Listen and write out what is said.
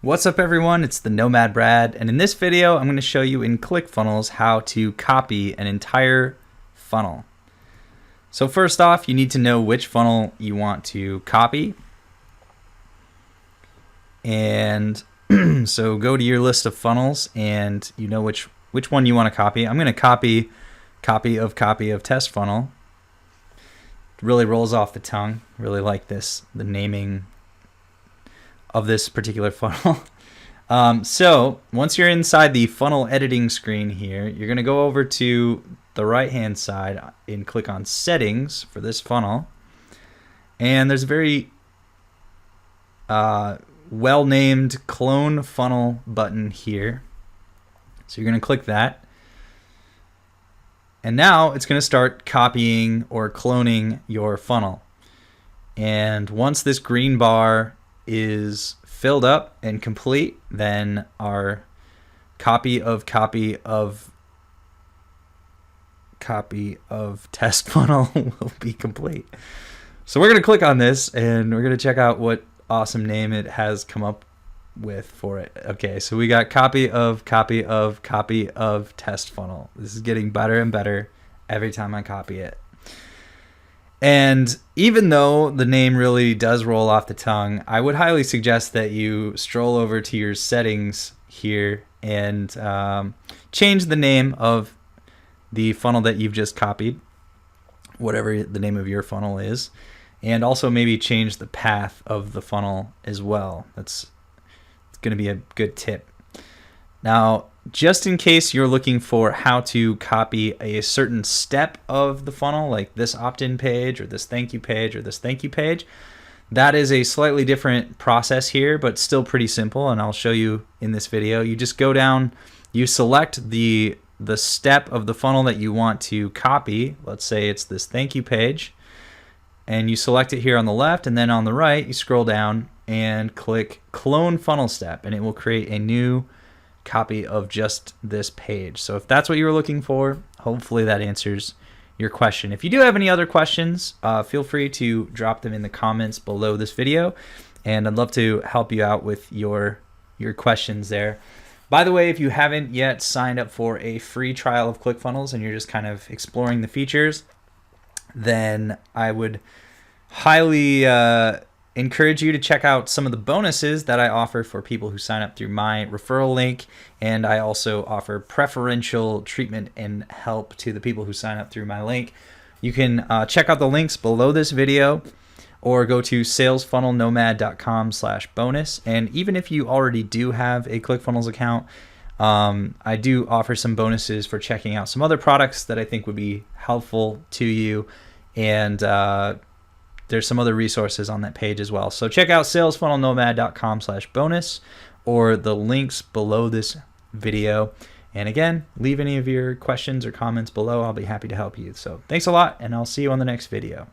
What's up everyone, it's the Nomad Brad, and in this video I'm going to show you in Clickfunnels how to copy an entire funnel. So first off, you need to know which funnel you want to copy. And so go to your list of funnels and you know which one you want to copy. I'm going to copy of test funnel. It really rolls off the tongue. Really like this, the naming of this particular funnel. So once you're inside the funnel editing screen here, you're going to go over to the right hand side and click on settings for this funnel. And there's a very well named clone funnel button here. So you're going to click that. And now it's going to start copying or cloning your funnel. And once this green bar is filled up and complete, then our copy of test funnel will be complete. So we're going to click on this and we're going to check out what awesome name it has come up with for it. Okay, so we got copy of test funnel. This is getting better and better every time I copy it. And even though the name really does roll off the tongue, I would highly suggest that you stroll over to your settings here and change the name of the funnel that you've just copied, whatever the name of your funnel is, and also maybe change the path of the funnel as well. It's going to be a good tip. Now, just in case you're looking for how to copy a certain step of the funnel, like this opt-in page or this thank you page or this thank you page, that is a slightly different process here, but still pretty simple, and I'll show you in this video. You just go down, you select the step of the funnel that you want to copy. Let's say it's this thank you page, and you select it here on the left, and then on the right you scroll down and click clone funnel step, and it will create a new copy of just this page. So if that's what you were looking for, hopefully that answers your question. If you do have any other questions, feel free to drop them in the comments below this video, and I'd love to help you out with your questions there. By the way, if you haven't yet signed up for a free trial of Clickfunnels and you're just kind of exploring the features, then I would highly encourage you to check out some of the bonuses that I offer for people who sign up through my referral link, and I also offer preferential treatment and help to the people who sign up through my link. You can check out the links below this video or go to salesfunnelnomad.com/bonus. And even if you already do have a ClickFunnels account, I do offer some bonuses for checking out some other products that I think would be helpful to you, and there's some other resources on that page as well. So check out salesfunnelnomad.com/bonus or the links below this video. And again, leave any of your questions or comments below. I'll be happy to help you. So thanks a lot, and I'll see you on the next video.